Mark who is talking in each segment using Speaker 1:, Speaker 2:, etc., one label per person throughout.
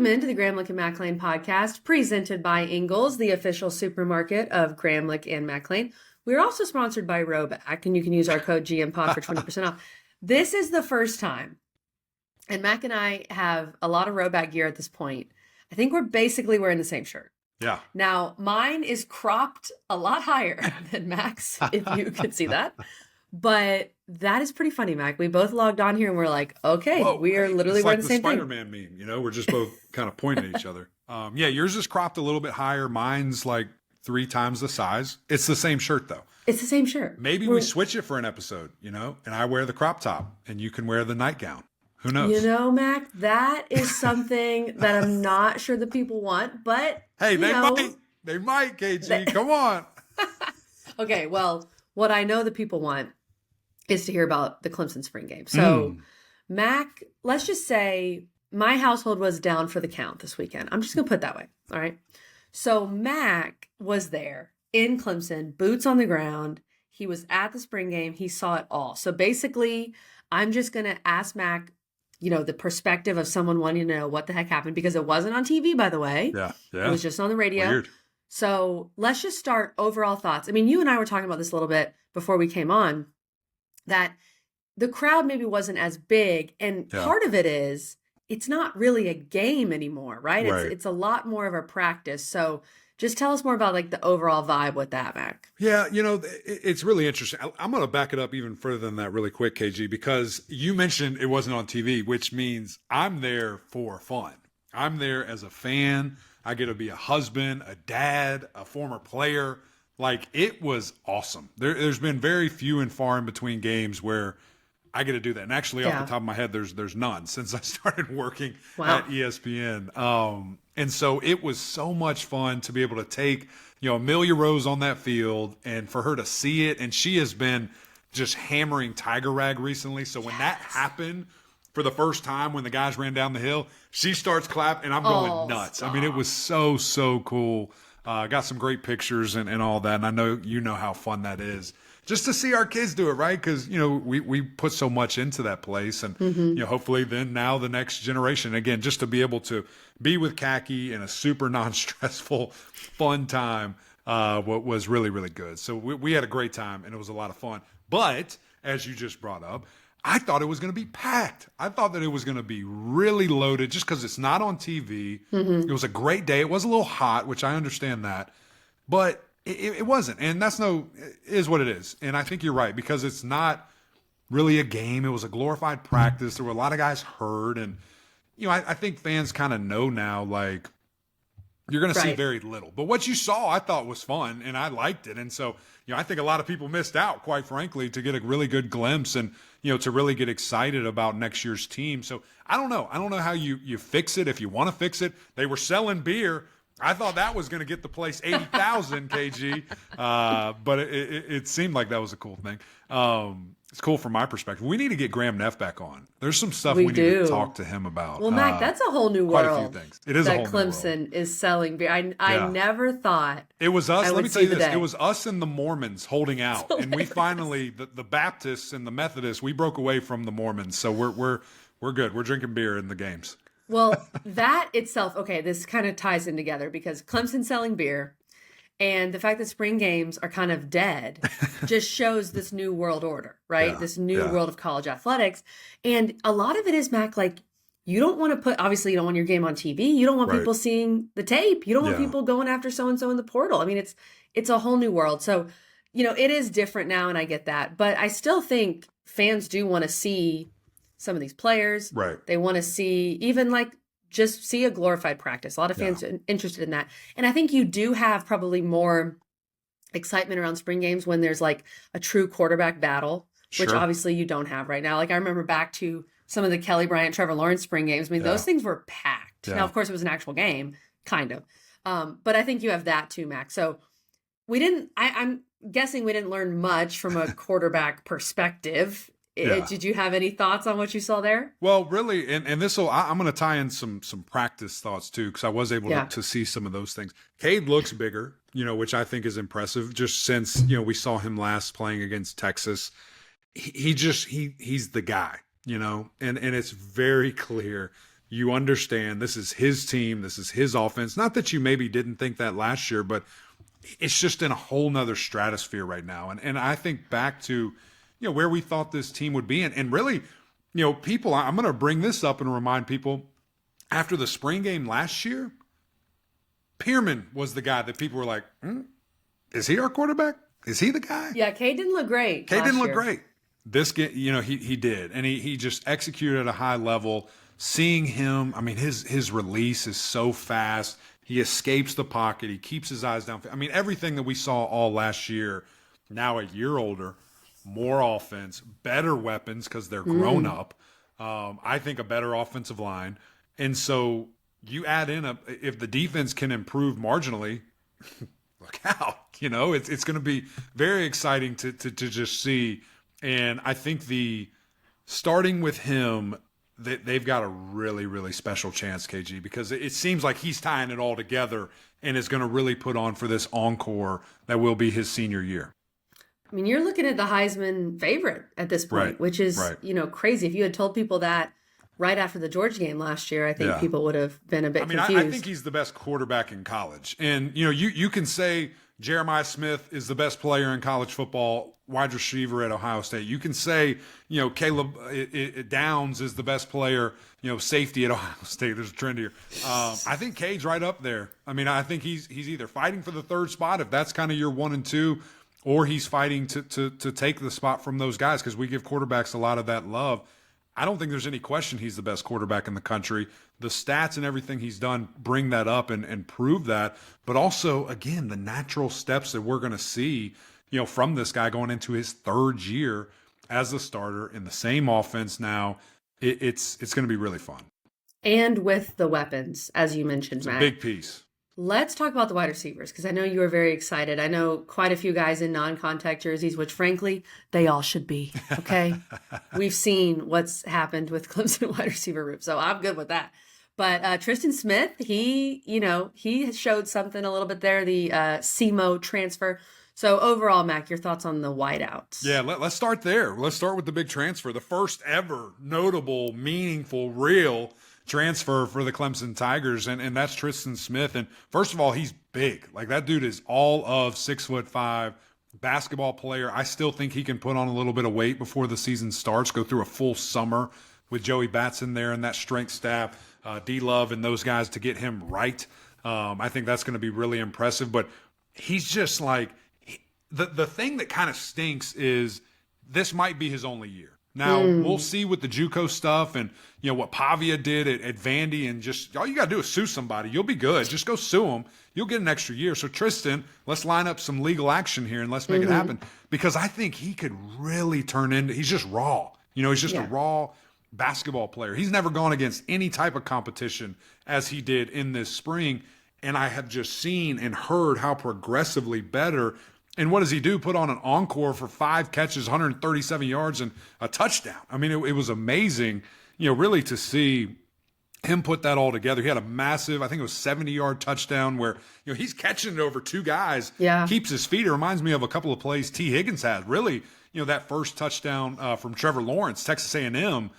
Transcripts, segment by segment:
Speaker 1: Welcome into the Gramlich and McLean podcast, presented by Ingles, the official supermarket of Gramlich and McLean. We're also sponsored by Roback, and you can use our code GMPOD for 20% off. This is the first time, and Mac and I have a lot of Roback gear at this point. I think we're basically wearing the same shirt.
Speaker 2: Yeah.
Speaker 1: Now, mine is cropped a lot higher than Mac's, if you could see that. But that is pretty funny, Mac. We both logged on here and we're like, okay,
Speaker 2: Whoa,
Speaker 1: we are literally wearing the same thing.
Speaker 2: It's like the Spider-Man meme, you know? We're just both kind of pointing at each other. Yeah, yours is cropped a little bit higher. Mine's like 3 times the size. It's the same shirt, though.
Speaker 1: It's the same shirt.
Speaker 2: Maybe we switch it for an episode, you know? And I wear the crop top and you can wear the nightgown. Who knows?
Speaker 1: You know, Mac, that is something that I'm not sure the people want, but
Speaker 2: hey, they might, KG. Come on.
Speaker 1: Okay, well, what I know the people want is to hear about the Clemson spring game. So, Mac, let's just say my household was down for the count this weekend. I'm just going to put it that way. All right. So, Mac was there in Clemson, boots on the ground. He was at the spring game. He saw it all. So, basically, I'm just going to ask Mac, you know, the perspective of someone wanting to know what the heck happened, because it wasn't on TV, by the way.
Speaker 2: Yeah.
Speaker 1: It was just on the radio.
Speaker 2: Weird.
Speaker 1: So, let's just start overall thoughts. I mean, you and I were talking about this a little bit before we came on, that the crowd maybe wasn't as big. And part of it is it's not really a game anymore, right? It's a lot more of a practice. So just tell us more about like the overall vibe with that, Mac.
Speaker 2: Yeah, you know, it's really interesting. I'm going to back it up even further than that really quick, KG, because you mentioned it wasn't on TV, which means I'm there for fun. I'm there as a fan. I get to be a husband, a dad, a former player. Like, it was awesome. There's been very few and far in between games where I get to do that. And actually, off the top of my head, there's none since I started working at ESPN. And so it was so much fun to be able to take, you know, Amelia Rose on that field and for her to see it. And she has been just hammering Tiger Rag recently. So when that happened for the first time, when the guys ran down the hill, she starts clapping and I'm going nuts.
Speaker 1: Stop.
Speaker 2: I mean, it was so cool. Got some great pictures and all that. And I know you know how fun that is. Just to see our kids do it, right? Because, you know, we put so much into that place. And, you know, hopefully then now the next generation, again, just to be able to be with Khaki in a super non-stressful, fun time was really, really good. So we had a great time and it was a lot of fun. But as you just brought up, I thought it was going to be packed. I thought that it was going to be really loaded just because it's not on TV. It was a great day. It was a little hot, which I understand that. But it wasn't. And it is what it is. And I think you're right, because it's not really a game. It was a glorified practice. There were a lot of guys hurt. And, you know, I think fans kind of know now, like, you're going to see very little. But what you saw, I thought was fun, and I liked it. And so, you know, I think a lot of people missed out, quite frankly, to get a really good glimpse and, you know, to really get excited about next year's team. So I don't know. I don't know how you fix it, if you want to fix it. They were selling beer. I thought that was going to get the place 80,000 kg, but it seemed like that was a cool thing. It's cool from my perspective. We need to get Graham Neff back on. There's some stuff we need to talk to him about.
Speaker 1: Well, Mac, that's a whole new
Speaker 2: quite
Speaker 1: world.
Speaker 2: A few things. It is a whole
Speaker 1: Clemson
Speaker 2: new world.
Speaker 1: is selling beer. I never thought
Speaker 2: it was us. Let me tell you this:
Speaker 1: day.
Speaker 2: It was us and the Mormons holding out, and we finally the Baptists and the Methodists. We broke away from the Mormons, so we're good. We're drinking beer in the games.
Speaker 1: Well, that itself, okay, this kind of ties in together because Clemson selling beer and the fact that spring games are kind of dead just shows this new world order, right?
Speaker 2: Yeah,
Speaker 1: this new world of college athletics. And a lot of it is, Mac, like, you don't want to obviously you don't want your game on TV. You don't want people seeing the tape. You don't want people going after so-and-so in the portal. I mean, it's a whole new world. So, you know, it is different now, and I get that. But I still think fans do want to see some of these players.
Speaker 2: Right.
Speaker 1: They want to see even like just see a glorified practice. A lot of fans are interested in that. And I think you do have probably more excitement around spring games when there's like a true quarterback battle, which obviously you don't have right now. Like I remember back to some of the Kelly Bryant, Trevor Lawrence spring games. I mean, those things were packed. Now, of course, it was an actual game, kind of. But I think you have that too, Max. So I'm guessing we didn't learn much from a quarterback perspective. Did you have any thoughts on what you saw there?
Speaker 2: Well, really, and this will, I'm going to tie in some practice thoughts too, because I was able to see some of those things. Cade looks bigger, you know, which I think is impressive just since, you know, we saw him last playing against Texas. He's the guy, you know, and it's very clear, You understand this is his team. This is his offense. Not that you maybe didn't think that last year, but it's just in a whole nother stratosphere right now. And I think back to, where we thought this team would be. And really, people, I'm going to bring this up and remind people, after the spring game last year, Pearman was the guy that people were like, is he our quarterback? Is he the guy?
Speaker 1: Yeah, Cade didn't look great.
Speaker 2: Cade didn't look great. This game, he did. And he just executed at a high level. Seeing him, I mean, his release is so fast. He escapes the pocket. He keeps his eyes down. I mean, everything that we saw all last year, now a year older, more offense, better weapons because they're grown up. I think a better offensive line. And so you add in if the defense can improve marginally, look out. It's going to be very exciting to just see. And I think starting with him, they've got a really, really special chance, KG, because it seems like he's tying it all together and is going to really put on for this encore that will be his senior year.
Speaker 1: I mean, you're looking at the Heisman favorite at this point, which is, crazy. If you had told people that right after the Georgia game last year, I think people would have been a bit confused.
Speaker 2: I think he's the best quarterback in college. And, you can say Jeremiah Smith is the best player in college football, wide receiver at Ohio State. You can say, Caleb Downs is the best player, safety at Ohio State. There's a trend here. I think Cade's right up there. I mean, I think he's either fighting for the third spot, if that's kind of your 1 and 2, or he's fighting to take the spot from those guys, because we give quarterbacks a lot of that love. I don't think there's any question he's the best quarterback in the country. The stats and everything he's done bring that up and prove that. But also, again, the natural steps that we're going to see, from this guy going into his third year as a starter in the same offense now, it's going to be really fun.
Speaker 1: And with the weapons, as you mentioned, Matt.
Speaker 2: It's a big piece.
Speaker 1: Let's talk about the wide receivers, because I know you were very excited. I know quite a few guys in non-contact jerseys, which frankly, they all should be, okay? We've seen what's happened with Clemson wide receiver group, so I'm good with that. But Tristan Smith, he showed something a little bit there, the SEMO transfer. So overall, Mac, your thoughts on the wideouts?
Speaker 2: Yeah, let's start there. Let's start with the big transfer, the first ever notable, meaningful, real transfer for the Clemson Tigers, and that's Tristan Smith. And first of all, he's big. Like, that dude is all of 6'5", basketball player. I still think he can put on a little bit of weight before the season starts, go through a full summer with Joey Batson there and that strength staff, D-Love and those guys to get him right. I think that's going to be really impressive. But he's just like, the thing that kind of stinks is this might be his only year. Now, we'll see with the JUCO stuff and, what Pavia did at Vandy, and just all you got to do is sue somebody. You'll be good. Just go sue them. You'll get an extra year. So, Tristan, let's line up some legal action here and let's make it happen, because I think he could really turn into – he's just raw. He's just a raw basketball player. He's never gone against any type of competition as he did in this spring, and I have just seen and heard how progressively better. And what does he do? Put on an encore for 5 catches, 137 yards, and a touchdown. I mean, it was amazing, really to see him put that all together. He had a massive, I think it was 70-yard touchdown where, he's catching it over 2 guys, keeps his feet. It reminds me of a couple of plays T. Higgins had. Really, that first touchdown from Trevor Lawrence, Texas A&M,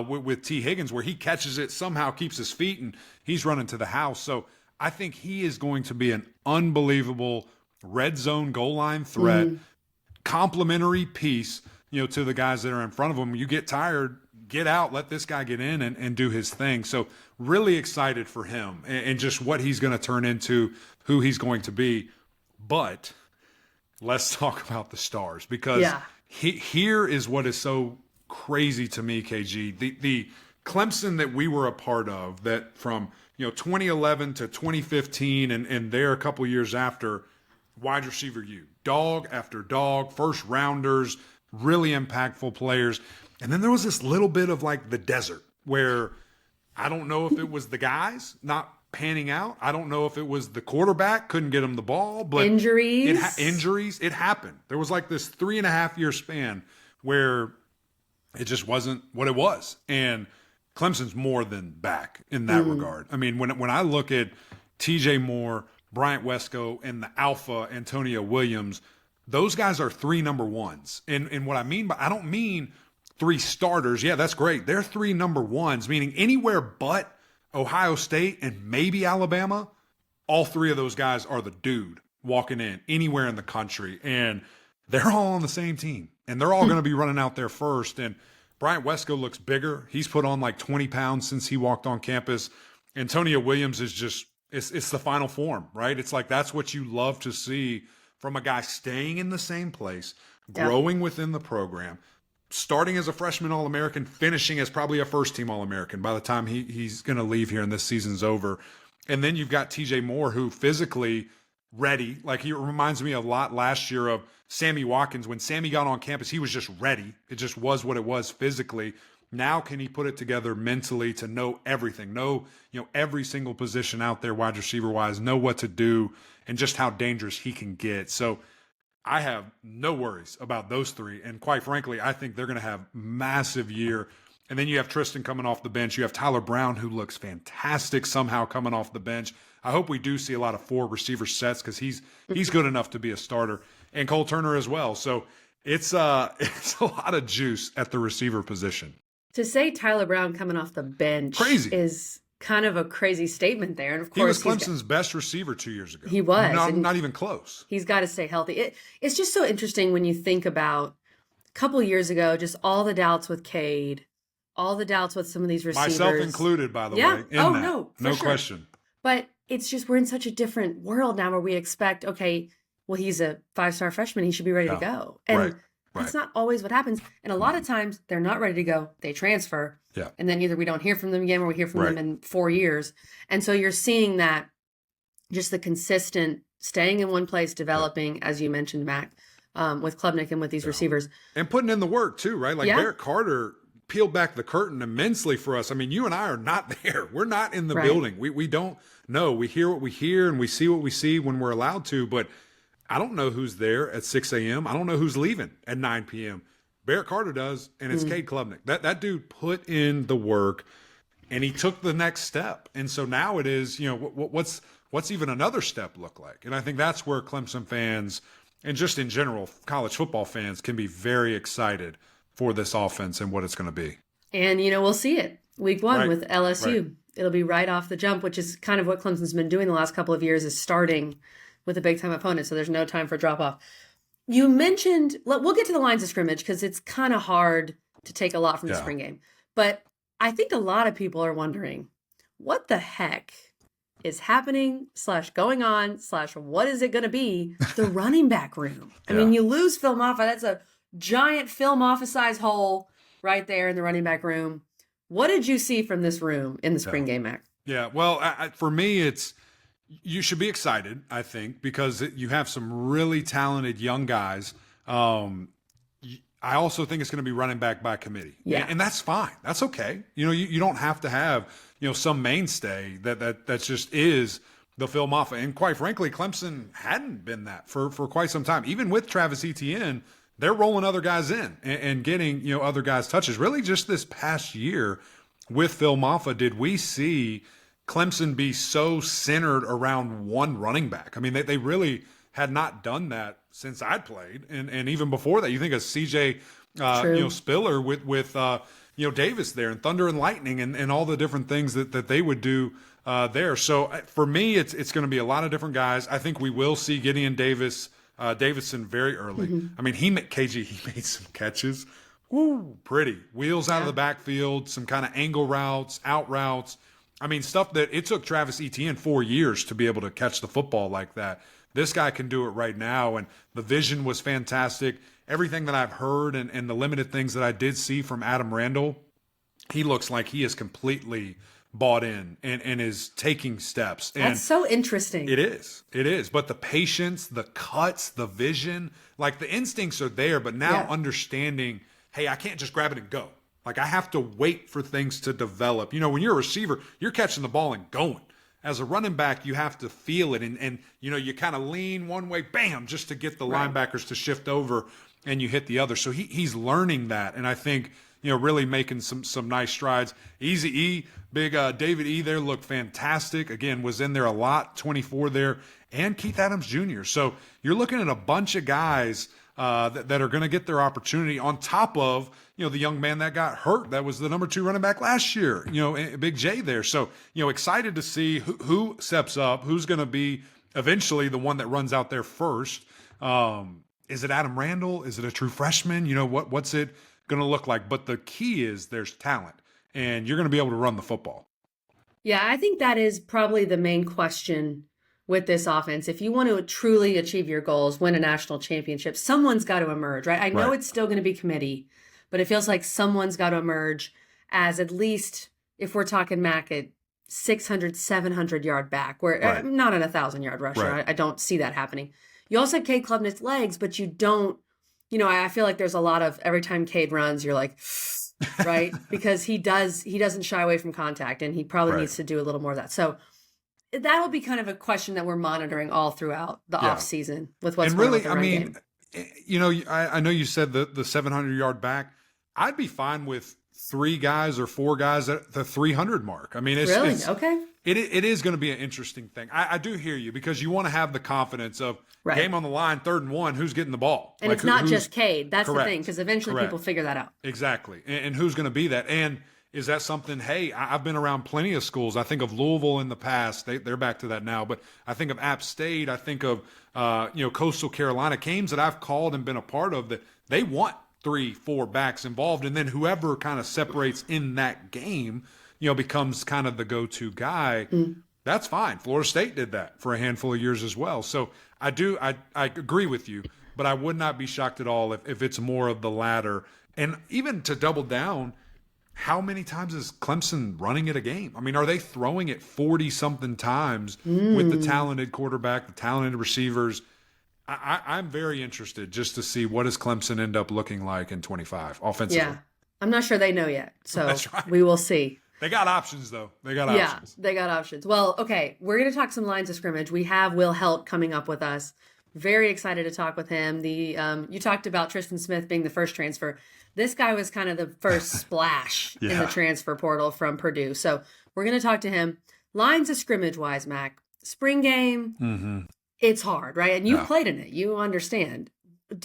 Speaker 2: with T. Higgins, where he catches it, somehow keeps his feet, and he's running to the house. So I think he is going to be an unbelievable red zone goal line threat, complimentary piece, to the guys that are in front of him. You get tired, get out, let this guy get in and do his thing. So really excited for him and just what he's going to turn into, who he's going to be. But let's talk about the stars, because here is what is so crazy to me, KG. The Clemson that we were a part of, that from 2011 to 2015 and there a couple years after, wide receiver dog after dog, first rounders, really impactful players. And then there was this little bit of like the desert where I don't know if it was the guys not panning out. I don't know if it was the quarterback couldn't get him the ball, but
Speaker 1: injuries.
Speaker 2: It happened. There was like this 3.5-year span where it just wasn't what it was. And Clemson's more than back in that regard. I mean, when I look at TJ Moore, Bryant Wesco, and the alpha Antonio Williams, those guys are 3 number ones. And what I mean by, I don't mean 3 starters. Yeah, that's great. They're 3 number ones, meaning anywhere but Ohio State and maybe Alabama, all 3 of those guys are the dude walking in anywhere in the country. And they're all on the same team. And they're all going to be running out there first. And Bryant Wesco looks bigger. He's put on like 20 pounds since he walked on campus. Antonio Williams is just, it's the final form, right? It's like that's what you love to see from a guy staying in the same place, growing within the program, starting as a freshman All-American, finishing as probably a first-team All-American by the time he's going to leave here and this season's over. And then you've got TJ Moore, who physically ready. Like, he reminds me a lot last year of Sammy Watkins. When Sammy got on campus, he was just ready. It just was what it was physically. Now can he put it together mentally to know everything, know, every single position out there wide receiver wise, know what to do and just how dangerous he can get. So I have no worries about those 3. And quite frankly, I think they're going to have massive year. And then you have Tristan coming off the bench. You have Tyler Brown, who looks fantastic somehow coming off the bench. I hope we do see a lot of 4 receiver sets because he's good enough to be a starter. And Cole Turner as well. So it's a lot of juice at the receiver position.
Speaker 1: To say Tyler Brown coming off the bench is kind of a crazy statement there. And of course,
Speaker 2: he was Clemson's best receiver 2 years ago.
Speaker 1: He was.
Speaker 2: Not even close.
Speaker 1: He's got to stay healthy. It's just so interesting when you think about a couple of years ago, just all the doubts with Cade, all the doubts with some of these receivers.
Speaker 2: Myself included, by the way.
Speaker 1: No
Speaker 2: sure. Question.
Speaker 1: But it's just we're in such a different world now where we expect, okay, well, he's a 5-star freshman. He should be ready to go. And that's not always what happens. And a lot of times they're not ready to go. They transfer.
Speaker 2: Yeah.
Speaker 1: And then either we don't hear from them again or we hear from them in 4 years. And so you're seeing that just the consistent staying in one place, developing, as you mentioned, Mac, with Klubnik and with these receivers.
Speaker 2: And putting in the work too, right? Like Derek Carter peeled back the curtain immensely for us. I mean, you and I are not there. We're not in the building. We don't know. We hear what we hear and we see what we see when we're allowed to, but I don't know who's there at 6 a.m. I don't know who's leaving at 9 p.m. Barrett Carter does, and it's Cade Klubnik. That dude put in the work, and he took the next step. And so now it is, what's even another step look like? And I think that's where Clemson fans, and just in general, college football fans, can be very excited for this offense and what it's going to be.
Speaker 1: And, we'll see it week 1 with LSU. Right. It'll be right off the jump, which is kind of what Clemson's been doing the last couple of years, is starting with a big-time opponent, so there's no time for drop-off. You mentioned, we'll get to the lines of scrimmage because it's kind of hard to take a lot from the spring game. But I think a lot of people are wondering, what the heck is happening / going on / what is it going to be, the running back room? I mean, you lose Phil Maffa. That's a giant Phil Maffa-size hole right there in the running back room. What did you see from this room in the spring game, Mac?
Speaker 2: Yeah, well, for me, you should be excited, I think, because you have some really talented young guys. I also think it's going to be running back by committee. Yeah. And that's fine. That's okay. You don't have to have, some mainstay that just is the Phil Maffa. And quite frankly, Clemson hadn't been that for quite some time. Even with Travis Etienne, they're rolling other guys in and getting, other guys touches. Really just this past year with Phil Maffa, did we see Clemson be so centered around one running back? I mean, they really had not done that since I'd played. And even before that, you think of CJ, Spiller with Davis there and Thunder and Lightning and all the different things that they would do there. So for me, it's going to be a lot of different guys. I think we will see Gideon Davison very early. Mm-hmm. I mean, he made some catches. Woo, pretty. Wheels out of the backfield, some kind of angle routes, out routes. I mean, stuff that it took Travis Etienne 4 years to be able to catch the football like that. This guy can do it right now, and the vision was fantastic. Everything that I've heard and the limited things that I did see from Adam Randall, he looks like he is completely bought in and is taking steps. And
Speaker 1: that's so interesting.
Speaker 2: It is. But the patience, the cuts, the vision, like the instincts are there, but now understanding, hey, I can't just grab it and go. Like, I have to wait for things to develop. When you're a receiver, you're catching the ball and going. As a running back, you have to feel it. And you kind of lean one way, bam, just to get the linebackers to shift over and you hit the other. So he's learning that. And I think, really making some nice strides. Easy E, big David E there looked fantastic. Again, was in there a lot, 24 there. And Keith Adams Jr. So you're looking at a bunch of guys that are going to get their opportunity on top of, the young man that got hurt. That was the number 2 running back last year, Big J there. So, excited to see who steps up, who's going to be eventually the one that runs out there first. Is it Adam Randall? Is it a true freshman? What's it going to look like? But the key is there's talent, and you're going to be able to run the football.
Speaker 1: Yeah, I think that is probably the main question with this offense. If you want to truly achieve your goals, win a national championship, someone's got to emerge, right? I know it's still going to be committee, but it feels like someone's got to emerge as, at least if we're talking Mac, at 600, 700-yard back, where not an 1,000-yard rusher. I don't see that happening. You also have Cade Klubnik's legs, but you don't, I feel like there's a lot of, every time Cade runs, you're like, right? Because he doesn't shy away from contact, and he probably needs to do a little more of that. So that'll be kind of a question that we're monitoring all throughout the off season with what's going on with the run game.
Speaker 2: I know you said the 700-yard back. I'd be fine with 3 guys or 4 guys at the 300 mark. I mean, it's
Speaker 1: okay.
Speaker 2: It is going to be an interesting thing. I do hear you, because you want to have the confidence of game on the line, 3rd and 1, who's getting the ball.
Speaker 1: And it's not just Cade. That's
Speaker 2: correct.
Speaker 1: The thing, because eventually people figure that out.
Speaker 2: Exactly. And who's going to be that? And is that something, hey, I've been around plenty of schools. I think of Louisville in the past. They're back to that now. But I think of App State. I think of, Coastal Carolina, games that I've called and been a part of, that they want 3, 4 backs involved. And then whoever kind of separates in that game, becomes kind of the go-to guy. That's fine. Florida State did that for a handful of years as well. So I agree with you, but I would not be shocked at all if it's more of the latter. And even to double down, how many times is Clemson running it a game? I mean, are they throwing it 40-something times with the talented quarterback, the talented receivers? I'm very interested just to see what does Clemson end up looking like in 25 offensively.
Speaker 1: Yeah, I'm not sure they know yet, so
Speaker 2: That's right.
Speaker 1: We will see.
Speaker 2: They got options, though. They got options.
Speaker 1: Yeah, they got options. Well, okay, we're going to talk some lines of scrimmage. We have Will Heldt coming up with us. Very excited to talk with him. You talked about Tristan Smith being the first transfer. This guy was kind of the first splash in the transfer portal from Purdue. So we're going to talk to him. Lines of scrimmage-wise, Mac, spring game, it's hard, right? And you played in it. You understand.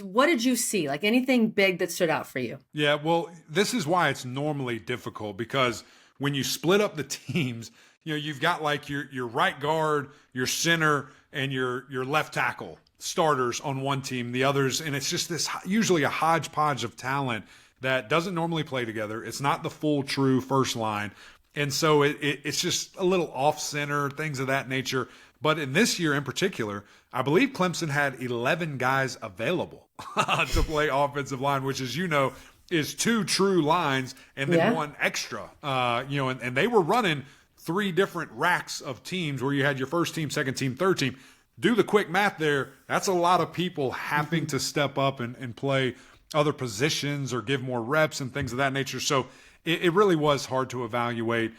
Speaker 1: What did you see? Like anything big that stood out for you?
Speaker 2: Yeah, well, this is why it's normally difficult, because when you split up the teams, you've got like your right guard, your center, and your left tackle starters on one team, the others, and it's just this usually a hodgepodge of talent that doesn't normally play together. It's not the full true first line. And so it's just a little off center, things of that nature. But in this year in particular, I believe Clemson had 11 guys available to play offensive line, which, as you know, is 2 true lines and then 1 extra. And they were running 3 different racks of teams where you had your first team, second team, third team. Do the quick math there. That's a lot of people having to step up and play other positions or give more reps and things of that nature. So it really was hard to evaluate.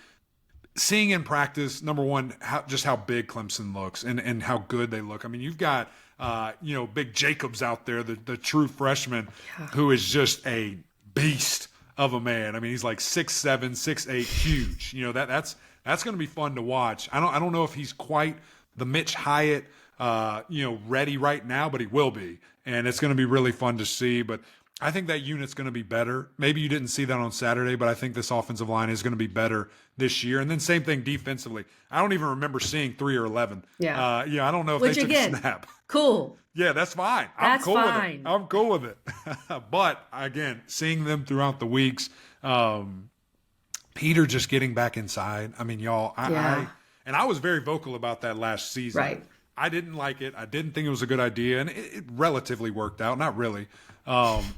Speaker 2: Seeing in practice, number one, how big Clemson looks and how good they look. I mean, you've got, Big Jacobs out there, the true freshman, who is just a beast of a man. I mean, he's like 6'7", 6'8", huge. That's going to be fun to watch. I don't know if he's quite the Mitch Hyatt, ready right now, but he will be. And it's going to be really fun to see. But I think that unit's going to be better. Maybe you didn't see that on Saturday, but I think this offensive line is going to be better this year. And then same thing defensively. I don't even remember seeing 3 or 11.
Speaker 1: Yeah.
Speaker 2: I don't know if they took a snap.
Speaker 1: Cool.
Speaker 2: Yeah, that's fine. I'm cool with it. But again, seeing them throughout the weeks, Peter just getting back inside. I mean, y'all, I was very vocal about that last season.
Speaker 1: Right.
Speaker 2: I didn't like it. I didn't think it was a good idea, and it relatively worked out. Not really.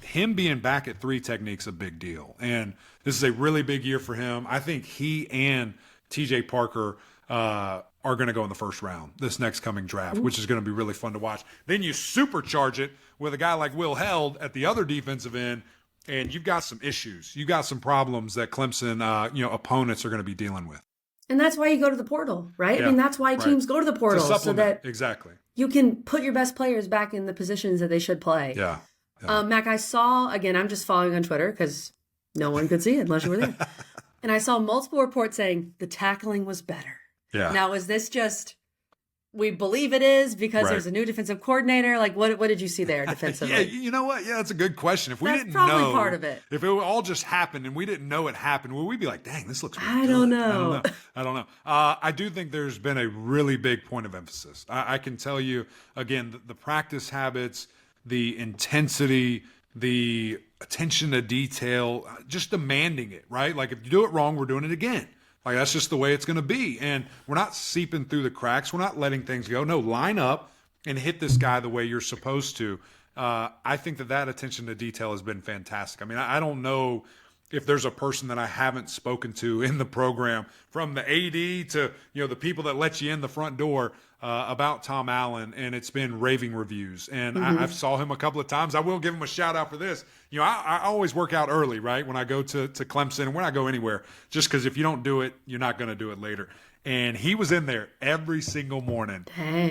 Speaker 2: Him being back at 3 technique's a big deal, and this is a really big year for him. I think he and TJ Parker are going to go in the first round this next coming draft, which is going to be really fun to watch. Then you supercharge it with a guy like Will Heldt at the other defensive end, and you've got some issues. You've got some problems that Clemson, opponents are going to be dealing with.
Speaker 1: And that's why you go to the portal, right?
Speaker 2: Yeah,
Speaker 1: I mean, that's why teams go to the portal, so that you can put your best players back in the positions that they should play.
Speaker 2: Yeah.
Speaker 1: Mac, I saw, again, I'm just following on Twitter because no one could see it unless you were there. And I saw multiple reports saying the tackling was better.
Speaker 2: Yeah.
Speaker 1: Now, is this just we believe it is because
Speaker 2: Right.
Speaker 1: there's a new defensive coordinator? Like, what did you see there defensively?
Speaker 2: Yeah, you know what? Yeah, that's a good question. If we
Speaker 1: That's
Speaker 2: didn't
Speaker 1: probably
Speaker 2: know,
Speaker 1: part of it.
Speaker 2: if it all just happened and we didn't know it happened, well, we'd be like, dang, this looks really
Speaker 1: I
Speaker 2: good.
Speaker 1: don't know.
Speaker 2: I don't know. I do think there's been a really big point of emphasis. I can tell you, again, the practice habits, the intensity, the attention to detail, just demanding it, right? Like, if you do it wrong, we're doing it again. Like, that's just the way it's going to be. And we're not seeping through the cracks. We're not letting things go. No, line up and hit this guy the way you're supposed to. I think that attention to detail has been fantastic. I mean, I don't know if there's a person that I haven't spoken to in the program, from the AD to, the people that let you in the front door, about Tom Allen, and it's been raving reviews. And I've saw him a couple of times. I will give him a shout out for this. I always work out early, right? When I go to Clemson, and when I go anywhere, just because if you don't do it, you're not going to do it later. And he was in there every single morning,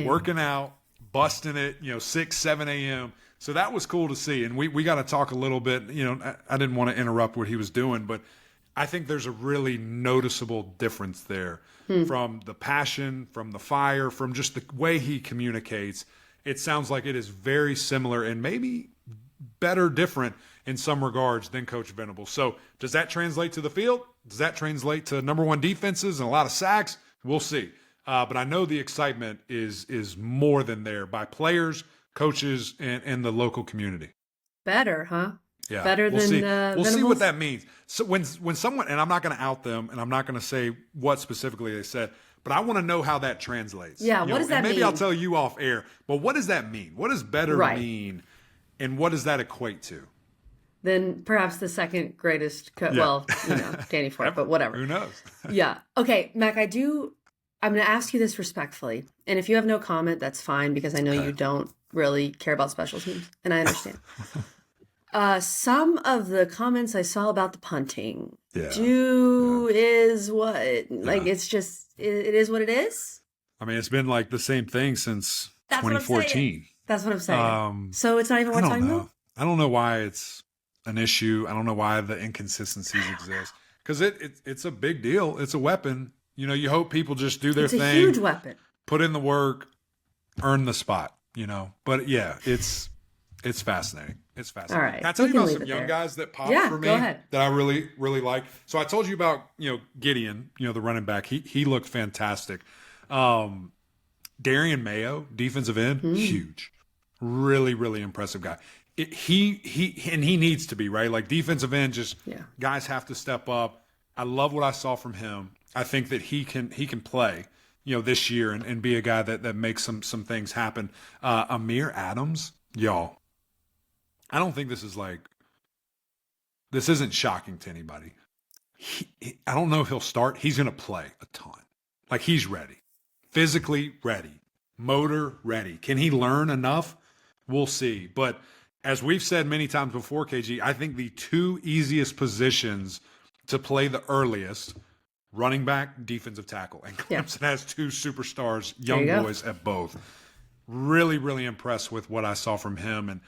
Speaker 2: working out, busting it, 6, 7 a.m. So that was cool to see. And we got to talk a little bit. I didn't want to interrupt what he was doing, but I think there's a really noticeable difference there from the passion, from the fire, from just the way he communicates. It sounds like it is very similar and maybe better different in some regards than Coach Venables. So does that translate to the field? Does that translate to number one defenses and a lot of sacks? We'll see. But I know the excitement is more than there by players, coaches, and the local community.
Speaker 1: Better, huh?
Speaker 2: Yeah,
Speaker 1: Better
Speaker 2: we'll
Speaker 1: than
Speaker 2: see.
Speaker 1: Venables?
Speaker 2: We'll see what that means. So when someone, and I'm not going to out them, and I'm not going to say what specifically they said, but I want to know how that translates.
Speaker 1: Yeah, what does that mean?
Speaker 2: Maybe I'll tell you off air, but what does that mean? What does better mean, and what does that equate to?
Speaker 1: Then perhaps the second greatest, well, Danny Ford, but whatever.
Speaker 2: Who knows?
Speaker 1: Yeah. Okay, Mac, I'm going to ask you this respectfully. And if you have no comment, that's fine, because I know you don't really care about special teams, and I understand. Some of the comments I saw about the punting is what? Like, it's just, it is what it is?
Speaker 2: I mean, it's been like the same thing since 2014.
Speaker 1: That's what I'm saying. So it's not even worth talking about?
Speaker 2: I don't know why it's an issue. I don't know why the inconsistencies exist. Because it's a big deal. It's a weapon. You hope people just do their thing.
Speaker 1: It's a huge weapon.
Speaker 2: Put in the work, earn the spot, But yeah, it's fascinating. It's fascinating.
Speaker 1: All right.
Speaker 2: Can I tell you about some young guys that popped for me that I really, really like? So I told you about, Gideon, the running back. He looked fantastic. Darian Mayo, defensive end, huge. Really, really impressive guy. He needs to be, right? Like, defensive end, guys have to step up. I love what I saw from him. I think that he can play, this year and be a guy that makes some things happen. Amir Adams, y'all. I don't think this isn't shocking to anybody. I don't know if he'll start. He's going to play a ton. Like, he's ready. Physically ready. Motor ready. Can he learn enough? We'll see. But as we've said many times before, KG, I think the two easiest positions to play the earliest, running back, defensive tackle. And Clemson has two superstars, young boys at both. Really, really impressed with what I saw from him. And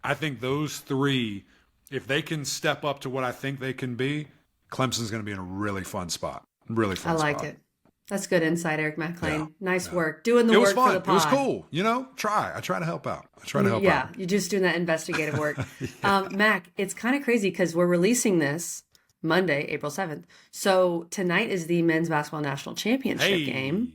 Speaker 2: I think those three, if they can step up to what I think they can be, Clemson's going to be in a really fun spot. Really fun spot. I like
Speaker 1: it. That's good insight, Eric McLean. Nice work. Doing the work for the pod.
Speaker 2: It was cool. I try to help out.
Speaker 1: Yeah, you're just doing that investigative work. Mac, it's kind of crazy because we're releasing this Monday, April 7th. So tonight is the men's basketball national championship game.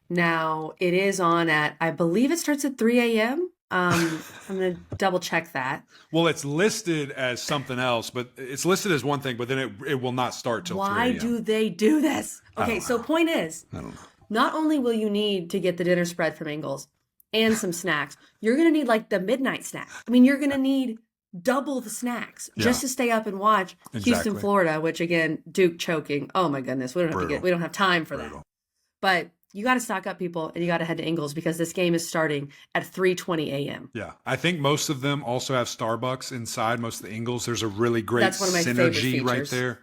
Speaker 1: Now, it is on at, I believe it starts at 3 a.m. I'm going to double check that.
Speaker 2: Well, it's listed as something else, but it's listed as one thing, but then it will not start till 3 a.m.
Speaker 1: Why do they do this? Okay, so point is,
Speaker 2: I don't know.
Speaker 1: Not only will you need to get the dinner spread from Ingles and some snacks, you're going to need like the midnight snack. I mean, you're going to need double the snacks just to stay up and watch Houston, Florida, which again, Duke choking. Oh my goodness. We don't have time for that. But you got to stock up, people, and you got to head to Ingles because this game is starting at 3:20 a.m.
Speaker 2: Yeah. I think most of them also have Starbucks inside, most of the Ingles. There's a really great
Speaker 1: That's one of my favorite
Speaker 2: synergy
Speaker 1: features.
Speaker 2: Right there.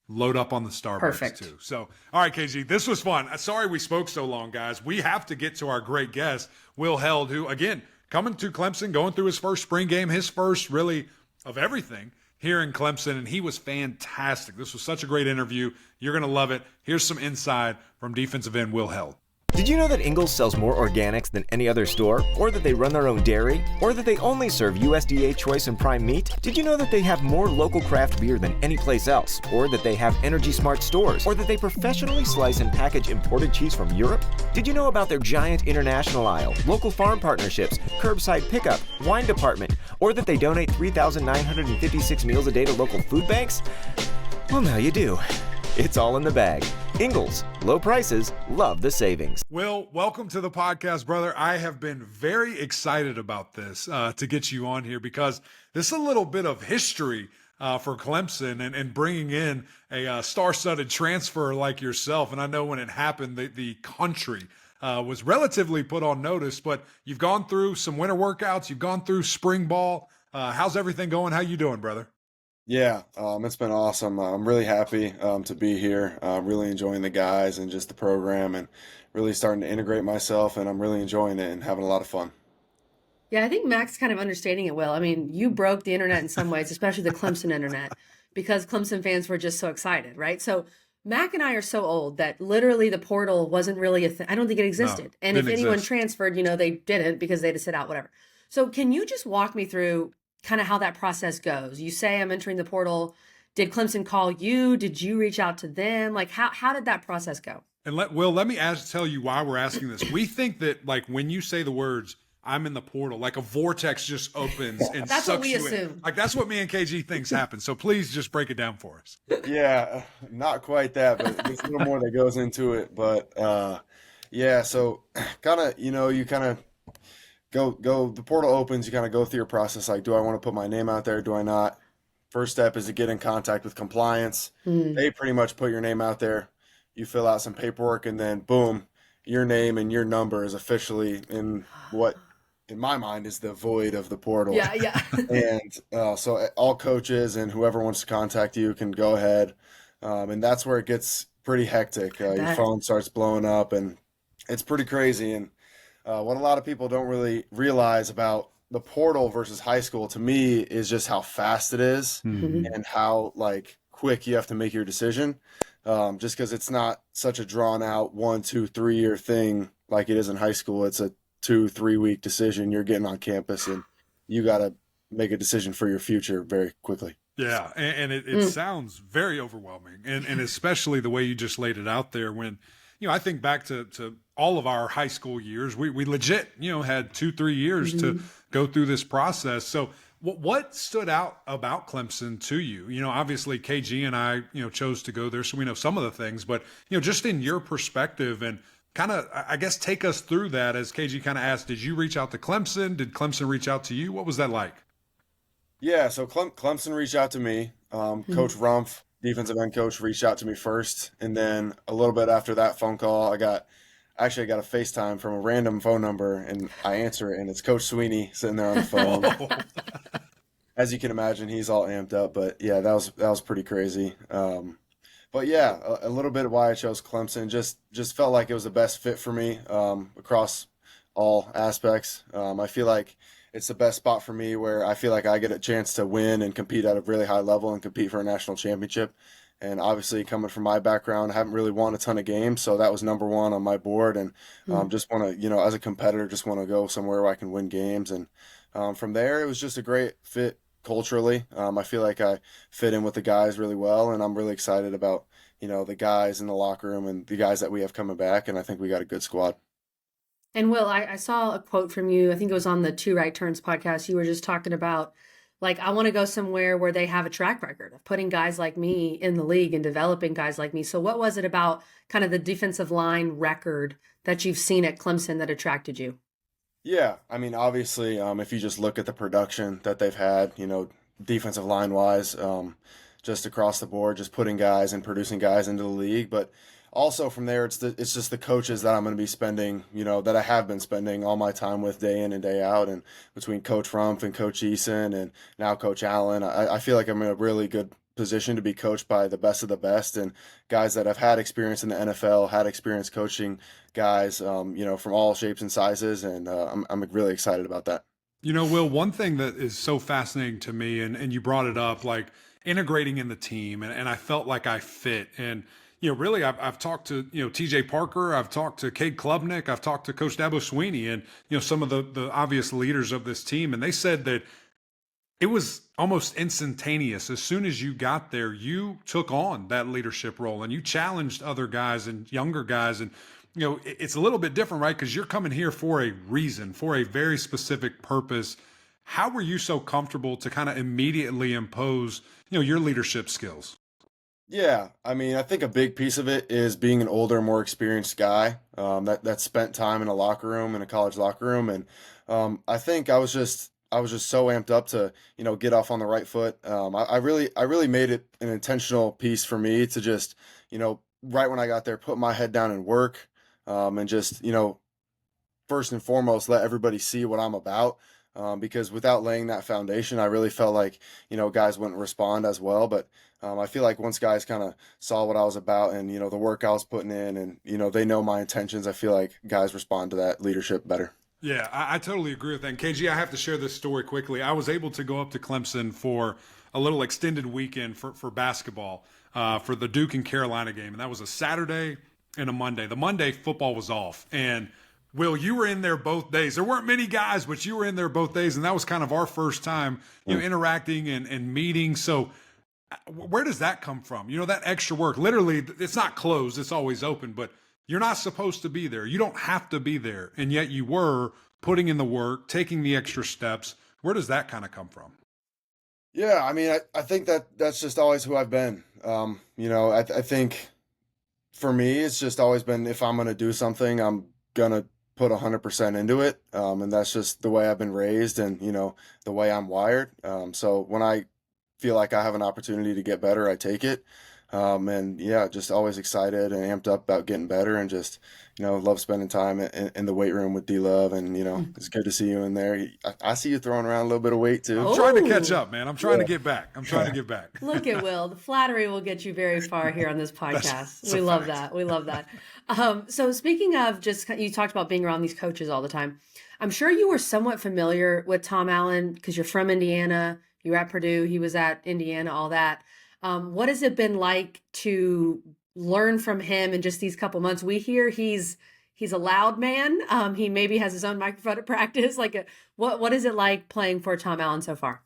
Speaker 2: Load up on the Starbucks too. So, all right, KG, this was fun. Sorry we spoke so long, guys. We have to get to our great guest, Will Heldt, who, again, coming to Clemson, going through his first spring game, his first really of everything here in Clemson, and he was fantastic. This was such a great interview. You're going to love it. Here's some insight from defensive end Will Heldt.
Speaker 3: Did you know that Ingles sells more organics than any other store? Or that they run their own dairy? Or that they only serve USDA choice and prime meat? Did you know that they have more local craft beer than any place else? Or that they have Energy Smart stores? Or that they professionally slice and package imported cheese from Europe? Did you know about their giant international aisle, local farm partnerships, curbside pickup, wine department? Or that they donate 3,956 meals a day to local food banks? Well, now you do. It's all in the bag. Ingles, low prices, love the savings.
Speaker 2: Will, welcome to the podcast, brother. I have been very excited about this to get you on here because this is a little bit of history for Clemson and bringing in a star-studded transfer like yourself. And I know when it happened, the country was relatively put on notice, but you've gone through some winter workouts. You've gone through spring ball. How's everything going? How you doing, brother?
Speaker 4: Yeah, it's been awesome. I'm really happy to be here. Really enjoying the guys and just the program and really starting to integrate myself, and I'm really enjoying it and having a lot of fun.
Speaker 1: Yeah, I think Mac's kind of understanding it well. I mean, you broke the internet in some ways, especially the Clemson internet, because Clemson fans were just so excited, right? So Mac and I are so old that literally the portal wasn't really a thing. I don't think it existed.
Speaker 2: No,
Speaker 1: and if
Speaker 2: didn't
Speaker 1: anyone
Speaker 2: exist.
Speaker 1: transferred, they didn't because they had to sit out, whatever. So can you just walk me through kind of how that process goes? You say I'm entering the portal. Did Clemson call you? Did you reach out to them? Like how did that process go?
Speaker 2: And let me tell you why we're asking this. We think that like when you say the words, I'm in the portal, like a vortex just opens and
Speaker 1: That's what
Speaker 2: sucks
Speaker 1: we
Speaker 2: you in.
Speaker 1: assume.
Speaker 2: Like that's what me and KG thinks happens. So please just break it down for us.
Speaker 4: Yeah, not quite that, but there's a little more that goes into it. But yeah, so kind of, you kind of go, the portal opens, you kind of go through your process. Like, do I want to put my name out there? Do I not? First step is to get in contact with compliance. They pretty much put your name out there. You fill out some paperwork, and then boom, your name and your number is officially in what, in my mind, is the void of the portal.
Speaker 1: Yeah.
Speaker 4: And so all coaches and whoever wants to contact you can go ahead. And that's where it gets pretty hectic. Your
Speaker 1: bet.
Speaker 4: phone starts blowing up, and it's pretty crazy. And what a lot of people don't really realize about the portal versus high school, to me, is just how fast it is and how like quick you have to make your decision. Just because it's not such a drawn out 1, 2, 3 year thing like it is in high school. It's a 2-3 week decision. You're getting on campus and you got to make a decision for your future very quickly.
Speaker 2: Yeah, and it sounds very overwhelming, and especially the way you just laid it out there. When I think back to all of our high school years, we legit had 2-3 years to go through this process. So what stood out about Clemson to you? Obviously KG and I chose to go there, so we know some of the things, but just in your perspective and kind of, I guess, take us through that. As KG kind of asked, did you reach out to Clemson? Did Clemson reach out to you? What was that like?
Speaker 4: Yeah, so Clemson reached out to me. Coach Rumpf, defensive end coach, reached out to me first, and then a little bit after that phone call, I got a FaceTime from a random phone number, and I answer it, and it's Coach Sweeney sitting there on the phone. As you can imagine, he's all amped up, but yeah, that was pretty crazy. But yeah, a little bit of why I chose Clemson, just felt like it was the best fit for me across all aspects. I feel like it's the best spot for me where I feel like I get a chance to win and compete at a really high level and compete for a national championship. And obviously, coming from my background, I haven't really won a ton of games, so that was number one on my board. And just want to, as a competitor, just want to go somewhere where I can win games. And from there, it was just a great fit culturally. I feel like I fit in with the guys really well, and I'm really excited about, the guys in the locker room and the guys that we have coming back. And I think we got a good squad.
Speaker 1: And Will, I saw a quote from you. I think it was on the Two Right Turns podcast. You were just talking about, like, I want to go somewhere where they have a track record of putting guys like me in the league and developing guys like me. So what was it about kind of the defensive line record that you've seen at Clemson that attracted you?
Speaker 4: Yeah, I mean, obviously, if you just look at the production that they've had, defensive line wise, just across the board, just putting guys and producing guys into the league, but also from there, it's just the coaches that I'm going to be spending, that I have been spending all my time with day in and day out, and between Coach Rumpf and Coach Eason and now Coach Allen, I feel like I'm in a really good position to be coached by the best of the best and guys that have had experience in the NFL, had experience coaching guys, from all shapes and sizes, and I'm really excited about that.
Speaker 2: Will, one thing that is so fascinating to me, and you brought it up, like integrating in the team, and I felt like I fit. And really, I've talked to, TJ Parker, I've talked to Cade Klubnik, I've talked to Coach Dabo Sweeney, and, some of the obvious leaders of this team. And they said that it was almost instantaneous. As soon as you got there, you took on that leadership role and you challenged other guys and younger guys. And, it's a little bit different, right? Because you're coming here for a reason, for a very specific purpose. How were you so comfortable to kind of immediately impose, your leadership skills?
Speaker 4: Yeah, I mean, I think a big piece of it is being an older, more experienced guy that spent time in a locker room, in a college locker room, and I think I was just so amped up to get off on the right foot. I really made it an intentional piece for me to just right when I got there, put my head down and work, and just first and foremost let everybody see what I'm about. Because without laying that foundation, I really felt like, guys wouldn't respond as well. But I feel like once guys kind of saw what I was about and, the work I was putting in and, they know my intentions, I feel like guys respond to that leadership better.
Speaker 2: Yeah, I totally agree with that. And KG, I have to share this story quickly. I was able to go up to Clemson for a little extended weekend for basketball for the Duke and Carolina game. And that was a Saturday and a Monday. The Monday, football was off. And Will, you were in there both days. There weren't many guys, but you were in there both days, and that was kind of our first time, interacting and meeting. So where does that come from? That extra work. Literally, it's not closed. It's always open, but you're not supposed to be there. You don't have to be there, and yet you were putting in the work, taking the extra steps. Where does that kind of come from?
Speaker 4: Yeah, I mean, I think that's just always who I've been. I think for me, it's just always been if I'm going to do something, I'm going to put 100% into it. And that's just the way I've been raised and, the way I'm wired. So when I feel like I have an opportunity to get better, I take it. And yeah, just always excited and amped up about getting better and just, love spending time in the weight room with D-Love. And, it's good to see you in there. I see you throwing around a little bit of weight too.
Speaker 2: I'm trying to catch up, man. I'm trying to get back. I'm trying to get back.
Speaker 1: Look at Will. The flattery will get you very far here on this podcast. We love that. We love that. So speaking of you talked about being around these coaches all the time. I'm sure you were somewhat familiar with Tom Allen because you're from Indiana. You were at Purdue. He was at Indiana, all that. What has it been like to learn from him in just these couple months? We hear he's a loud man. He maybe has his own microphone at practice. What is it like playing for Tom Allen so far?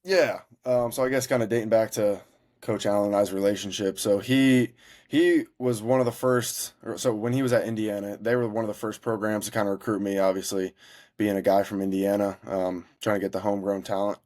Speaker 4: Yeah. So I guess kind of dating back to Coach Allen and I's relationship. So he was one of the first. So when he was at Indiana, they were one of the first programs to kind of recruit me. Obviously, being a guy from Indiana, trying to get the homegrown talent.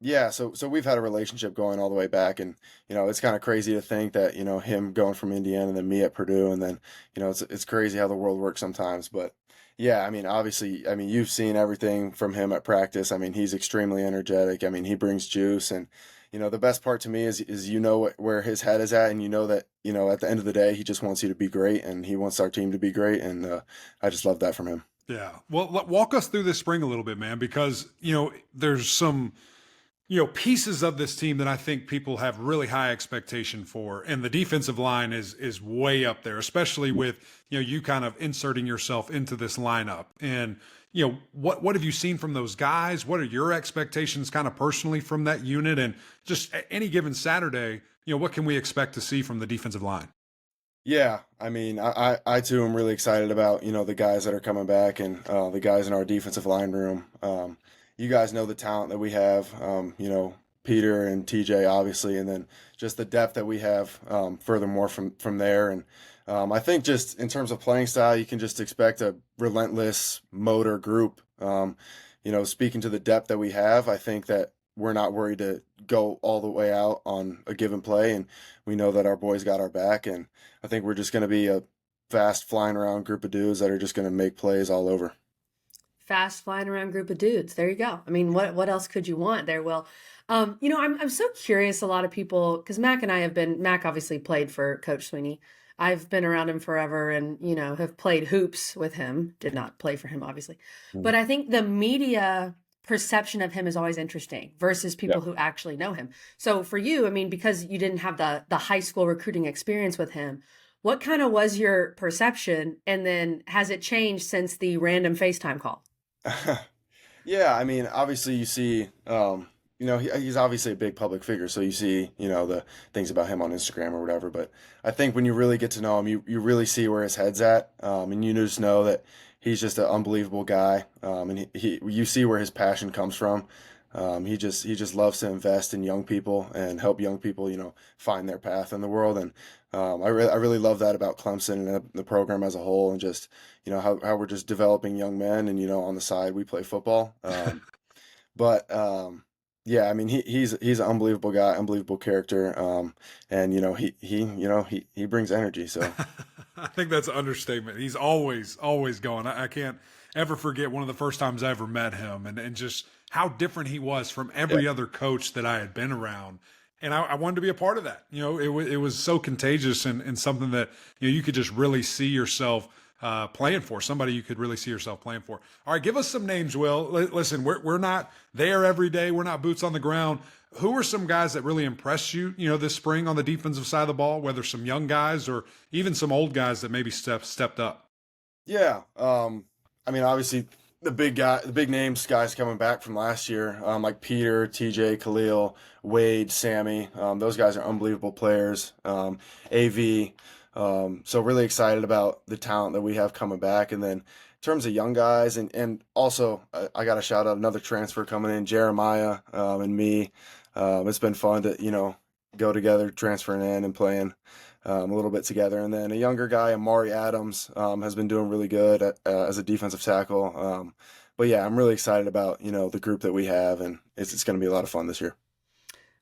Speaker 4: Yeah, so we've had a relationship going all the way back, and it's kind of crazy to think that him going from Indiana and then me at Purdue, and then it's crazy how the world works sometimes. But yeah, I mean, obviously, you've seen everything from him at practice. I mean, he's extremely energetic. I mean, he brings juice, and the best part to me is where his head is at, and that at the end of the day, he just wants you to be great, and he wants our team to be great, and I just love that from him.
Speaker 2: Yeah, well, walk us through this spring a little bit, man, because there's some pieces of this team that I think people have really high expectation for. And the defensive line is way up there, especially with, you kind of inserting yourself into this lineup. And, what have you seen from those guys? What are your expectations kind of personally from that unit? And just any given Saturday, what can we expect to see from the defensive line?
Speaker 4: Yeah, I mean, I too am really excited about, the guys that are coming back and the guys in our defensive line room. You guys know the talent that we have, Peter and TJ, obviously, and then just the depth that we have furthermore from there. And I think just in terms of playing style, you can just expect a relentless motor group. Speaking to the depth that we have, I think that we're not worried to go all the way out on a given play. And we know that our boys got our back. And I think we're just going to be a fast flying around group of dudes that are just going to make plays all over.
Speaker 1: Fast flying around group of dudes. There you go. I mean, what else could you want there, Will? I'm so curious. A lot of people, because Mac and I Mac obviously played for Coach Sweeney. I've been around him forever and, have played hoops with him. Did not play for him, obviously. But I think the media perception of him is always interesting versus people who actually know him. So for you, I mean, because you didn't have the high school recruiting experience with him, what kind of was your perception? And then has it changed since the random FaceTime call?
Speaker 4: Yeah, I mean, obviously you see, he's obviously a big public figure, so you see, the things about him on Instagram or whatever. But I think when you really get to know him, you really see where his head's at, and you just know that he's just an unbelievable guy, and you see where his passion comes from. He just loves to invest in young people and help young people, find their path in the world. And I really love that about Clemson and the program as a whole, and just how we're just developing young men, and on the side we play football. But yeah, I mean he's an unbelievable guy, unbelievable character, and he brings energy. So
Speaker 2: I think that's an understatement. He's always going. I can't ever forget one of the first times I ever met him, and just how different he was from every other coach that I had been around. And I wanted to be a part of that. It was so contagious, and something that you could just really see yourself playing for, somebody you could really see yourself playing for. All right, give us some names, Will. Listen, we're not there every day. We're not boots on the ground. Who are some guys that really impressed you, this spring on the defensive side of the ball, whether some young guys or even some old guys that maybe stepped up?
Speaker 4: Yeah. I mean, obviously the big names guys coming back from last year, like Peter, TJ, Khalil, Wade, Sammy. Those guys are unbelievable players. AV. So really excited about the talent that we have coming back. And then in terms of young guys, and also I got to shout out another transfer coming in, Jeremiah, and me. It's been fun to, go together, transferring in and playing a little bit together. And then a younger guy, Amari Adams, has been doing really good as a defensive tackle. But yeah, I'm really excited about, the group that we have, and it's going to be a lot of fun this year.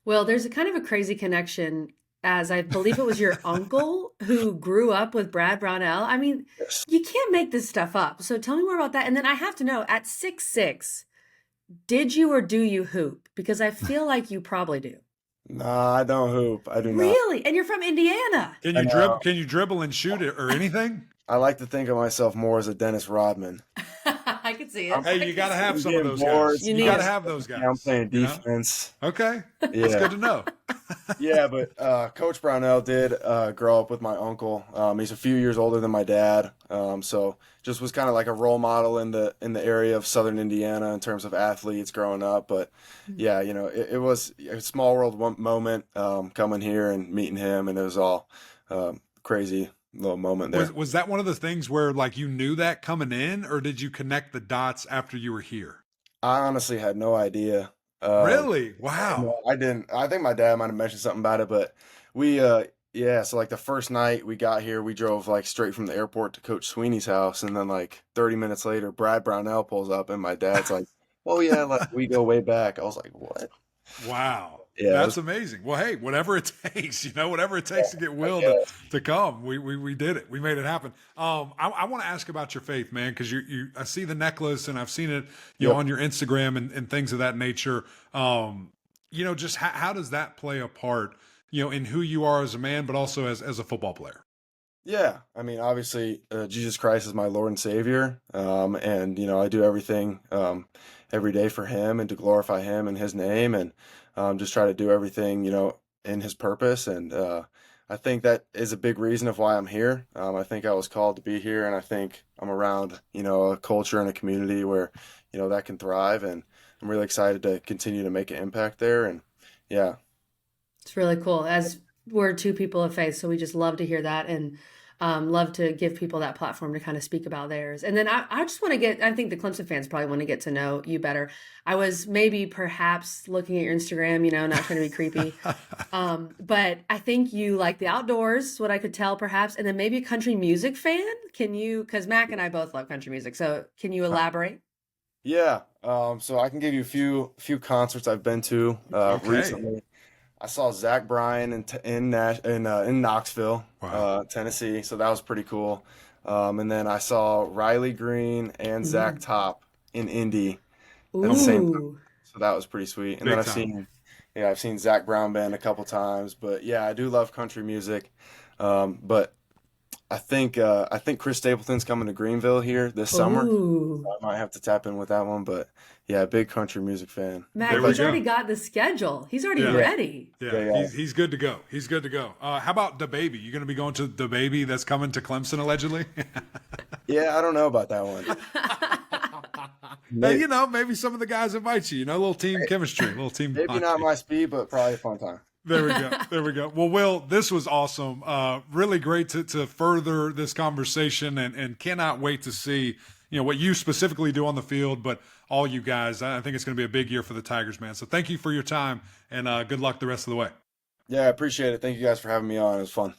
Speaker 1: Well, there's a kind of a crazy connection, as I believe it was your uncle who grew up with Brad Brownell. I mean,
Speaker 4: Yes.
Speaker 1: you can't make this stuff up. So tell me more about that. And then I have to know, at 6'6", did you or do you hoop? Because I feel like you probably do.
Speaker 4: Nah, I don't hoop. I do not.
Speaker 1: Really? And you're from Indiana.
Speaker 2: Can
Speaker 4: I
Speaker 2: you
Speaker 4: know.
Speaker 2: dribble? Can you dribble and shoot it or anything?
Speaker 4: I like to think of myself more as a Dennis Rodman.
Speaker 1: I could see it.
Speaker 2: Hey, you got to have some of those
Speaker 4: boards.
Speaker 2: guys.
Speaker 1: You
Speaker 2: You
Speaker 1: need
Speaker 2: got to
Speaker 1: it.
Speaker 2: have those guys.
Speaker 4: Yeah, I'm playing
Speaker 2: you know?
Speaker 4: defense.
Speaker 2: Okay, that's
Speaker 4: Yeah.
Speaker 2: good to know.
Speaker 4: Yeah, but Coach Brownell did grow up with my uncle. He's a few years older than my dad, so just was kind of like a role model in the area of Southern Indiana in terms of athletes growing up. But yeah, it was a small world moment coming here and meeting him, and it was all crazy little moment there.
Speaker 2: Was that one of the things where like you knew that coming in, or did you connect the dots after you were here?
Speaker 4: I honestly had no idea.
Speaker 2: Really? Wow.
Speaker 4: No, I didn't. I think my dad might have mentioned something about it, but we, yeah, so like the first night we got here, we drove like straight from the airport to Coach Sweeney's house, and then like 30 minutes later, Brad Brownell pulls up, and my dad's like, "Oh yeah, like we go way back." I was like, "What?"
Speaker 2: Wow.
Speaker 4: Yeah,
Speaker 2: That's amazing. Well, hey, whatever it takes, whatever it takes to get Will to come, we did it. We made it happen. I want to ask about your faith, man, because I see the necklace and I've seen it, on your Instagram and things of that nature. Just how does that play a part, in who you are as a man, but also as a football player?
Speaker 4: Yeah, I mean, obviously, Jesus Christ is my Lord and Savior, and I do everything every day for Him and to glorify Him and His name, and just try to do everything in His purpose. And I think that is a big reason of why I'm here. I think I was called to be here, and I think I'm around a culture and a community where that can thrive, and I'm really excited to continue to make an impact there. And yeah,
Speaker 1: It's really cool. As we're two people of faith, so we just love to hear that, and love to give people that platform to kind of speak about theirs. And then I just want to I think the Clemson fans probably want to get to know you better. I was maybe perhaps looking at your Instagram, not trying to be creepy. But I think you like the outdoors, what I could tell perhaps, and then maybe a country music fan. Because Mac and I both love country music. So can you elaborate?
Speaker 4: yeah. So I can give you a few concerts I've been to
Speaker 2: Okay.
Speaker 4: recently. I saw Zach Bryan in Knoxville,
Speaker 2: Wow.
Speaker 4: Tennessee, so that was pretty cool. And then I saw Riley Green and Zach Top in Indy at the same time,
Speaker 1: Ooh.
Speaker 4: so that was pretty sweet. And
Speaker 2: Big
Speaker 4: then
Speaker 2: time.
Speaker 4: I've seen Zach Brown Band a couple times, but yeah, I do love country music. But I think Chris Stapleton's coming to Greenville here this summer.
Speaker 1: Ooh.
Speaker 4: I might have to tap in with that one, but yeah, big country music fan.
Speaker 1: Mac,
Speaker 2: There we
Speaker 1: he's
Speaker 2: go.
Speaker 1: already got the schedule. He's already
Speaker 2: Yeah.
Speaker 1: ready.
Speaker 2: Yeah. He's good to go. He's good to go. How about the baby? You going to be going to the baby that's coming to Clemson allegedly?
Speaker 4: Yeah, I don't know about that one. Maybe,
Speaker 2: you know, maybe some of the guys invite you, you know, a little team chemistry, a little team.
Speaker 4: maybe not my speed, but probably a fun time.
Speaker 2: There we go. There we go. Well, Will, this was awesome. Really great to further this conversation and cannot wait to see, you know, what you specifically do on the field, but all you guys. I think it's going to be a big year for the Tigers, man. So thank you for your time and good luck the rest of the way.
Speaker 4: Yeah, I appreciate it. Thank you guys for having me on. It was fun.